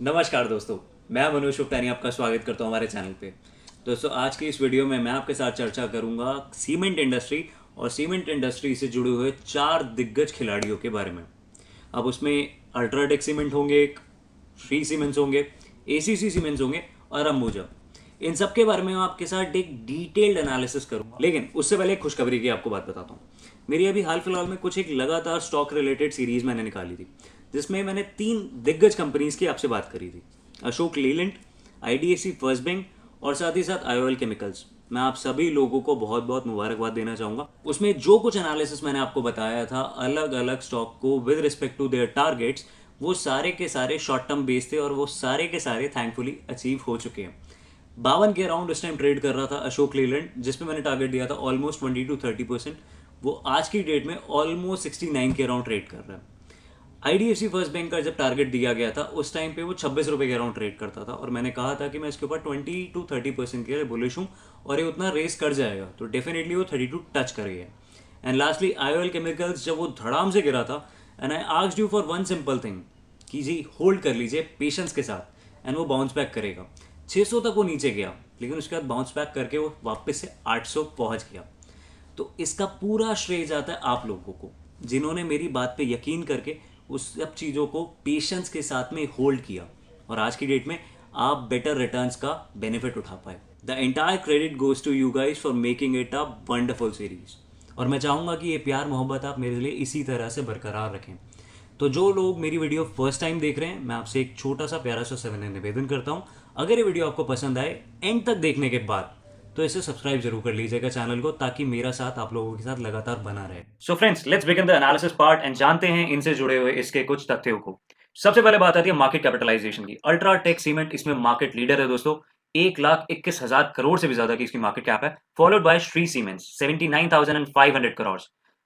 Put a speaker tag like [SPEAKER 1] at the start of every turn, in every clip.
[SPEAKER 1] नमस्कार दोस्तों। मैं मनोज उपटानी आपका स्वागत करता हूं हमारे चैनल पे। दोस्तों, आज की इस वीडियो में मैं आपके साथ चर्चा करूंगा सीमेंट इंडस्ट्री और सीमेंट इंडस्ट्री से जुड़े हुए चार दिग्गज खिलाड़ियों के बारे में। अब उसमें अल्ट्राटेक सीमेंट होंगे, श्री सीमेंट्स होंगे, एसीसी सीमेंट्स होंगे और अंबुजा। इन सब के बारे में मैं आपके साथ एक डिटेल्ड एनालिसिस करूंगा, लेकिन उससे पहले एक खुशखबरी की आपको बात बताता हूँ। मेरी अभी हाल फिलहाल में कुछ एक लगातार स्टॉक रिलेटेड सीरीज मैंने निकाली थी, जिसमें मैंने तीन दिग्गज कंपनीज की आपसे बात करी थी। Ashok Leyland, IDFC first bank और साथ ही साथ आईओएल केमिकल्स। मैं आप सभी लोगों को बहुत बहुत मुबारकबाद देना चाहूंगा। उसमें जो कुछ एनालिसिस मैंने आपको बताया था अलग अलग स्टॉक को with respect to their targets, वो सारे के सारे शॉर्ट टर्म बेस थे और वो सारे के सारे थैंकफुली अचीव हो चुके हैं। 52 के अराउंड उस टाइम ट्रेड कर रहा था अशोक लीलैंड, जिसमें मैंने टारगेट दिया था ऑलमोस्ट 20 to 30%। वो आज की डेट में ऑलमोस्ट 69 के अराउंड ट्रेड कर रहा है। आईडीएफसी फर्स्ट बैंक का जब टारगेट दिया गया था उस टाइम पे वो 26 रुपए के अराउंड ट्रेड करता था, और मैंने कहा था कि मैं इसके ऊपर 20 to 30% के लिए बुलिश हूँ और ये उतना रेस कर जाएगा, तो डेफिनेटली वो 32 टच करेगा। एंड लास्टली आईओएल केमिकल्स, जब वो धड़ाम से गिरा था, and I asked you for one simple thing कि जी होल्ड कर लीजिए पेशेंस के साथ, एंड वो बाउंस बैक करेगा। 600 तक वो नीचे गया, लेकिन उसके बाद बाउंस बैक करके वो वापस से 800 पहुंच गया। तो इसका पूरा श्रेय जाता है आप लोगों को, जिन्होंने मेरी बात पे यकीन करके उस सब चीज़ों को पेशेंस के साथ में होल्ड किया, और आज की डेट में आप बेटर रिटर्न्स का बेनिफिट उठा पाए। The entire credit goes to you guys for making it a wonderful series, और मैं चाहूँगा कि ये प्यार मोहब्बत आप मेरे लिए इसी तरह से बरकरार रखें। तो जो लोग मेरी वीडियो फर्स्ट टाइम देख रहे हैं, मैं आपसे एक छोटा सा प्यारा सा सविनय निवेदन करता हूँ, अगर ये वीडियो आपको पसंद आए एंड तक देखने के बाद, तो इसे सब्सक्राइब जरूर कर लीजिएगा चैनल को, ताकि मेरा साथ आप लोगों के साथ लगातार बना रहे। So friends, let's begin the analysis part and जानते हैं इनसे जुड़े हुए इसके कुछ तथ्यों को। सबसे पहले बात आती है मार्केट कैपिटलाइजेशन की। अल्ट्राटेक सीमेंट इसमें मार्केट लीडर है दोस्तों। 1,21,000 करोड़ से भी ज्यादा की इसकी मार्केट कैप है। Followed by Shree cements 79,500 crore,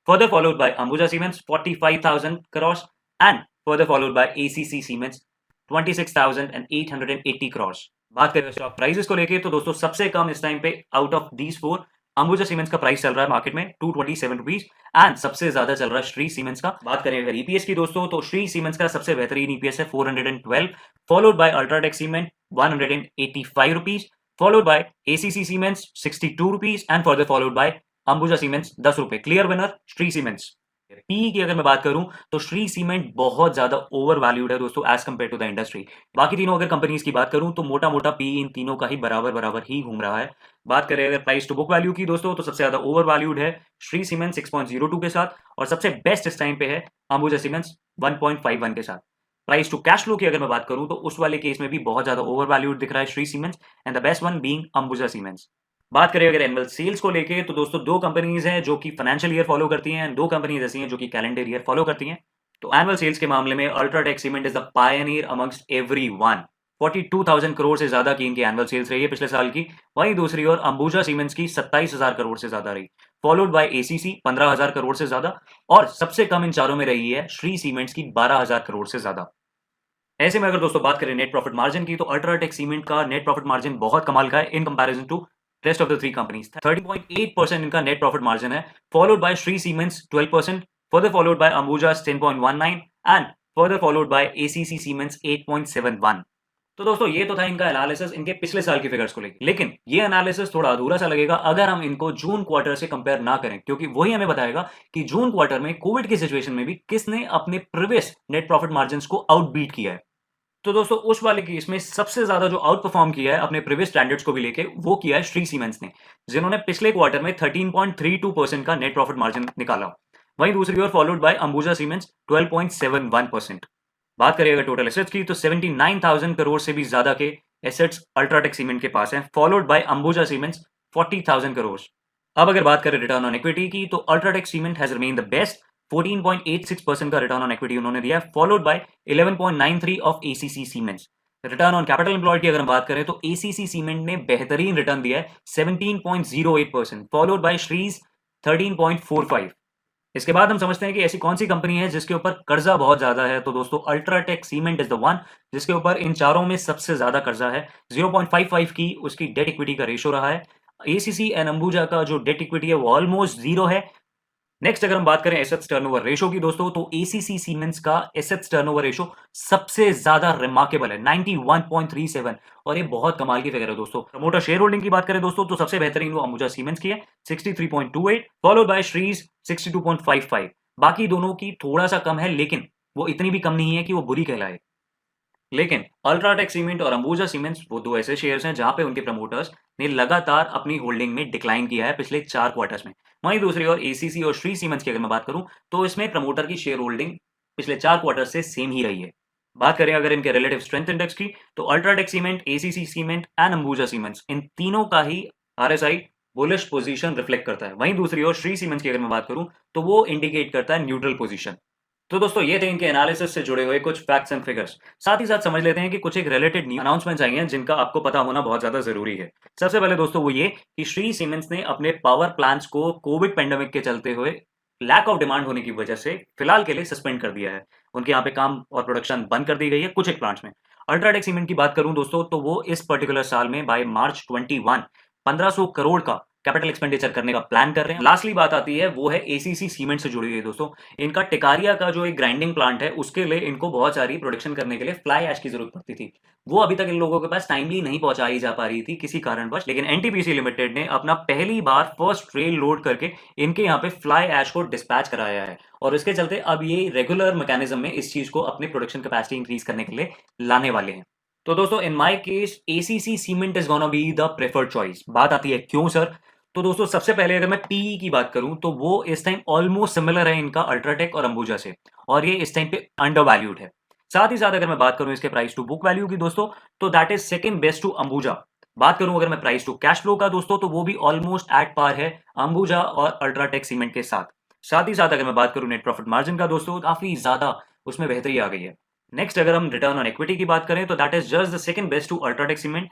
[SPEAKER 1] further followed by Ambuja cements 45,000 crore, and further followed by ACC cements 26,880 crore. बात करें स्टॉक प्राइसेस को लेके, तो दोस्तों सबसे कम इस टाइम पे out of these four Ambuja cements का प्राइस चल रहा है मार्केट में 227 रुपीज, एंड सबसे ज्यादा चल रहा है श्री सीमेंट्स का। बात करें अगर ईपीएस की दोस्तों, तो श्री सीमेंट्स का सबसे बेहतरीन ईपीएस है 412, followed by UltraTech cement 185 rupees, followed by ACC cements 62 rupees, and further followed by Ambuja cements 10 रुपए। Clear winner Shri cements. P की अगर मैं बात करूं, तो श्री सीमेंट बहुत ज्यादा ओवर वैल्यूड है दोस्तों as compare to the industry. बाकी तीनों अगर कंपनीज की बात करूं, तो मोटा मोटा पी इन तीनों का ही बराबर बराबर ही घूम रहा है। बात करें अगर प्राइस टू बुक वैल्यू की दोस्तों, तो सबसे ज्यादा ओवर वैल्यूड है श्री सीमेंट 6.02 के साथ, और सबसे बेस्ट इस टाइम पे है अंबुजा सीमेंट्स 1.51 के साथ। प्राइस टू कैश फ्लो की अगर मैं बात करूं, तो उस वाले केस में भी बहुत ज्यादा ओवर वैल्यूड दिख रहा है Shri cements, and the best one being Ambuja cements. बात करें अगर एनुअल सेल्स को लेके, तो दोस्तों दो कंपनीज हैं जो कि फाइनेंशियल ईयर फॉलो करती हैं, दो कंपनीज ऐसी हैं जो कि कैलेंडर ईयर फॉलो करती हैं। तो एनुअल सेल्स के मामले में UltraTech cement is the Pioneer amongst everyone. 42,000 crore से ज्यादा की इनकी एनुअल सेल्स रही है पिछले साल की। वहीं दूसरी ओर अंबुजा सीमेंट्स की 27,000 करोड़ से ज्यादा रही, फॉलोड बाय एसीसी 15,000 करोड़ से ज्यादा, और सबसे कम इन चारों में रही है श्री सीमेंट्स की 12,000 करोड़ से ज्यादा। ऐसे में अगर दोस्तों बात करें नेट प्रॉफिट मार्जिन की, तो अल्ट्राटेक सीमेंट का नेट प्रॉफिट मार्जिन बहुत कमाल का है in comparison to rest of the three companies. 30.8% इनका नेट प्रॉफिट मार्जिन है, followed by Shree cements 12%, further followed by Ambuja 10.19, and further followed by ACC cements 8.71। तो दोस्तों ये तो था इनका एनालिसिस इनके पिछले साल की फिगर्स को लेकर, लेकिन ये एनालिसिस थोड़ा अधूरा सा लगेगा अगर हम इनको जून क्वार्टर से कंपेयर ना करें, क्योंकि वही हमें बताएगा कि जून क्वार्टर में कोविड की सिचुएशन में भी किसने अपने प्रीवियस नेट प्रॉफिट मार्जिन को आउटबीट किया है। तो दोस्तों उस वाले केस में सबसे ज्यादा जो आउट परफॉर्म किया है अपने प्रीवियस स्टैंडर्ड्स को भी लेके, वो किया है श्री सीमेंट्स ने, जिन्होंने पिछले क्वार्टर में 13.32% का नेट प्रॉफिट मार्जिन निकाला। वहीं दूसरी ओर फॉलोड बाय अंबुजा सीमेंट्स 12.71%। बात करें अगर टोटल एसेट्स की, तो 79,000 करोड़ से भी ज्यादा के एसेट्स अल्ट्राटेक सीमेंट के पास हैं, followed by Ambuja cements 40,000 crore. अब अगर बात करें रिटर्न ऑन इक्विटी की, तो UltraTech cement has remain the best, 14.86% का रिटर्न ऑन इक्विटी उन्होंने दिया है, followed bye 11.93 of ACC cements. Return on capital employed की अगर हम बात करें, तो एसीसी सीमेंट ने बेहतरीन रिटर्न दिया है 17.08%, फॉलोड बाय श्रीज 13.45। इसके बाद हम समझते हैं कि ऐसी कौन सी कंपनी है जिसके ऊपर कर्जा बहुत ज्यादा है, तो दोस्तों UltraTech cement is the one जिसके ऊपर इन चारों में सबसे ज्यादा कर्जा है। 0.55 की उसकी डेट इक्विटी का रेशो रहा है। एसीसी एंड अंबुजा का जो डेट इक्विटी है वो ऑलमोस्ट जीरो है। नेक्स्ट अगर हम बात करें एसेट्स टर्नओवर रेशो की दोस्तों, तो एसीसी सीमेंस का एसेट्स टर्नओवर रेशो सबसे ज्यादा रिमार्केबल है 91.37, और ये बहुत कमाल की फिगर है दोस्तों। प्रमोटर शेयर होल्डिंग की बात करें दोस्तों, तो सबसे बेहतरीन वो अंबुजा सीमेंस की है 63.28, फॉलोड बाय श्रीज 62.55। बाकी दोनों की थोड़ा सा कम है, लेकिन वो इतनी भी कम नहीं है कि वो बुरी कहलाए। लेकिन अल्ट्राटेक सीमेंट और अंबुजा सीमेंट्स वो दो ऐसे शेयर्स हैं जहां पे उनके प्रमोटर्स ने लगातार अपनी होल्डिंग में डिक्लाइन किया है पिछले 4 क्वार्टर्स में। वहीं दूसरी ओर एसीसी और श्री सीमेंट्स की अगर मैं बात करूं, तो इसमें प्रमोटर की शेयर होल्डिंग पिछले 4 क्वार्टर से सेम ही रही है। बात करें अगर इनके रिलेटिव स्ट्रेंथ इंडेक्स की, तो UltraTech cement, ACC cement and Ambuja cements, इन तीनों का ही आरएसआई बुलिश पोजीशन रिफ्लेक्ट करता है। वहीं दूसरी ओर श्री सीमेंट्स की अगर मैं बात करूं, तो वो इंडिकेट करता है न्यूट्रल पोजीशन। तो दोस्तों ये थे इनके एनालिसिस से जुड़े हुए कुछ फैक्ट्स एंड फिगर्स। साथ ही साथ समझ लेते हैं कि कुछ एक रिलेटेड न्यू अनाउंसमेंट्स आई हैं जिनका आपको पता होना बहुत ज्यादा जरूरी है। सबसे पहले दोस्तों वो ये कि श्री सीमेंट्स ने अपने पावर प्लांट्स को कोविड पेंडेमिक के चलते हुए लैक ऑफ डिमांड होने की वजह से फिलहाल के लिए सस्पेंड कर दिया है। उनके यहाँ पे काम और प्रोडक्शन बंद कर दी गई है कुछ एक प्लांट्स में। अल्ट्राटेक सीमेंट की बात करूं दोस्तों, तो वो इस पर्टिकुलर साल में बाय मार्च 21 1500 करोड़ का कैपिटल एक्सपेंडिचर करने का प्लान कर रहे हैं। लास्टली बात आती है वो है एसीसी सीमेंट से जुड़ी हुई है दोस्तों। इनका टिकारिया का जो एक ग्राइंडिंग प्लांट है, उसके लिए इनको बहुत सारी प्रोडक्शन करने के लिए फ्लाई ऐश की जरूरत पड़ती थी। वो अभी तक इन लोगों के पास टाइमली नहीं पहुंचाई जा पा रही थी किसी कारणवश, लेकिन एनटीपीसी लिमिटेड ने अपना पहली बार फर्स्ट ट्रेल लोड करके इनके यहाँ पे फ्लाई ऐश को डिस्पैच कराया है, और इसके चलते अब ये रेगुलर मैकेनिज्म में इस चीज को अपनी प्रोडक्शन कैपेसिटी इंक्रीज करने के लिए लाने वाले हैं। तो दोस्तों in my case ACC cement is gonna be the preferred choice. बात आती है क्यों सर, तो दोस्तों सबसे पहले अगर मैं पीई की बात करूं, तो वो इस टाइम ऑलमोस्ट सिमिलर है इनका अल्ट्राटेक और अंबुजा से, और ये इस टाइम पे अंडर वैल्यूड है। साथ ही साथ अगर मैं बात करूं इसके प्राइस टू बुक वैल्यू की दोस्तों, तो that is second best to Ambuja. बात करूं अगर मैं प्राइस टू कैश फ्लो का दोस्तों, तो वो भी ऑलमोस्ट एट पार है अंबुजा और अल्ट्राटेक सीमेंट के साथ। साथ ही साथ अगर मैं बात करूं नेट प्रॉफिट मार्जिन का दोस्तों, काफी ज्यादा उसमें बेहतरी आ गई है। नेक्स्ट अगर हम रिटर्न ऑन इक्विटी की बात करें, तो that is just the second best to UltraTech cement.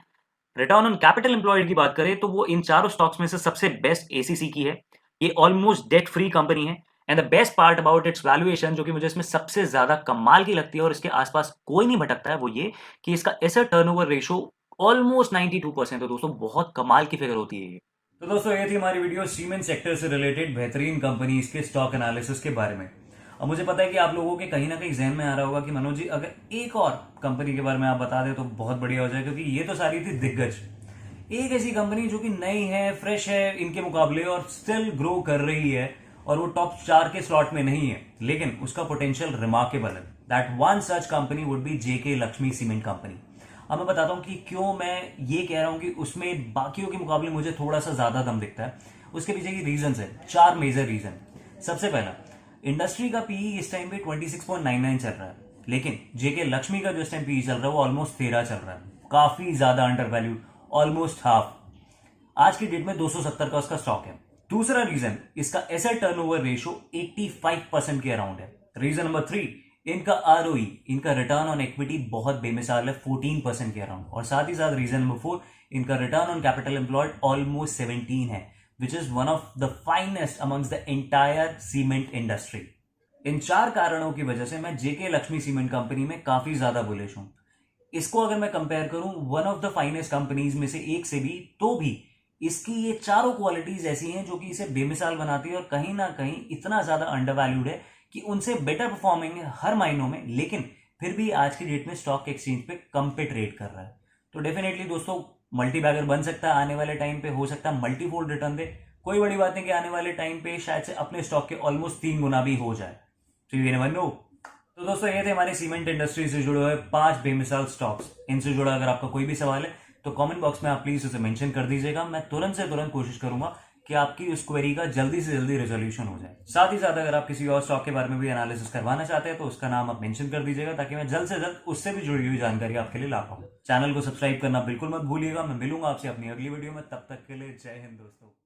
[SPEAKER 1] Return on capital employed की बात करें, तो वो इन चारों स्टॉक्स में से सबसे बेस्ट एसीसी की है। ये ऑलमोस्ट डेट फ्री कंपनी है, and the best part about it's valuation, जो कि मुझे इसमें सबसे ज्यादा कमाल की लगती है और इसके आसपास कोई नहीं भटकता है, वो ये कि इसका एसेट टर्नओवर रेशो ऑलमोस्ट 92% है दोस्तों। बहुत कमाल की फिगर होती है ये। तो दोस्तों ये थी हमारी वीडियो सीमेंट सेक्टर से रिलेटेड बेहतरीन कंपनीज के स्टॉक एनालिसिस के बारे में। और मुझे पता है कि आप लोगों के कहीं ना कहीं जहन में आ रहा होगा कि मनोज जी अगर एक और कंपनी के बारे में आप बता दें तो बहुत बढ़िया हो जाए, क्योंकि ये तो सारी थी दिग्गज। एक ऐसी कंपनी जो कि नई है, फ्रेश है इनके मुकाबले, और स्टिल ग्रो कर रही है, और वो टॉप 4 के स्लॉट में नहीं है, लेकिन उसका पोटेंशियल रिमार्केबल है। That one such company would be JK Lakshmi cement company. अब मैं बताता हूं कि क्यों मैं ये कह रहा हूं कि उसमें बाकियों के मुकाबले मुझे थोड़ा सा ज्यादा दम दिखता है। उसके पीछे की रीजन है 4 मेजर रीजन। सबसे पहला, इंडस्ट्री का पीई इस टाइम पे 26.99 चल रहा है, लेकिन जेके लक्ष्मी का जो इस टाइम पीई चल रहा है वो ऑलमोस्ट 13 चल रहा है। काफी ज्यादा अंडर वैल्यू, ऑलमोस्ट हाफ। आज की डेट में 270 का उसका स्टॉक है। दूसरा रीजन, इसका एसेट टर्नओवर रेशो 85% के अराउंड है। रीजन नंबर 3, इनका आरओई, इनका रिटर्न ऑन इक्विटी बहुत बेमिसाल है 14% के अराउंड। और साथ ही साथ रीजन नंबर 4, इनका return on capital employed almost 17 है, which is one of the finest amongst the entire cement industry। इन 4 कारणों की वजह से मैं जेके लक्ष्मी सीमेंट कंपनी में काफी ज्यादा बुलिश हूं। इसको अगर मैं कंपेयर करूं one of the finest companies में से एक से भी, तो भी इसकी ये चारों क्वालिटीज ऐसी हैं जो कि इसे बेमिसाल बनाती है, और कहीं ना कहीं इतना ज्यादा अंडरवैल्यूड है कि उनसे बेटर परफॉर्मिंग है हर महीनों में, लेकिन फिर भी आज की डेट में स्टॉक एक्सचेंज पे कम पे ट्रेड कर रहा है। तो डेफिनेटली दोस्तों मल्टी बैगर बन सकता है आने वाले टाइम पे, हो सकता है मल्टीफोल्ड रिटर्न दे। कोई बड़ी बात नहीं कि आने वाले टाइम पे शायद से अपने स्टॉक के ऑलमोस्ट 3 गुना भी हो जाए। तो यू नेवर नो। तो दोस्तों ये थे हमारे सीमेंट इंडस्ट्री से जुड़े हुए 5 बेमिसाल स्टॉक्स। इनसे जुड़ा अगर आपका कोई भी सवाल है तो कमेंट बॉक्स में आप प्लीज उसे मेंशन कर दीजिएगा। मैं तुरंत से तुरंत कोशिश करूंगा कि आपकी उस क्वेरी का जल्दी से जल्दी रेजोल्यूशन हो जाए। साथ ही साथ अगर आप किसी और स्टॉक के बारे में भी एनालिसिस करवाना चाहते हैं तो उसका नाम आप मेंशन कर दीजिएगा, ताकि मैं जल्द से जल्द उससे भी जुड़ी हुई जानकारी आपके लिए ला पाऊं। चैनल को सब्सक्राइब करना बिल्कुल मत भूलिएगा। मैं मिलूंगा आपसे अपनी अगली वीडियो में, तब तक के लिए जय हिंद दोस्तों।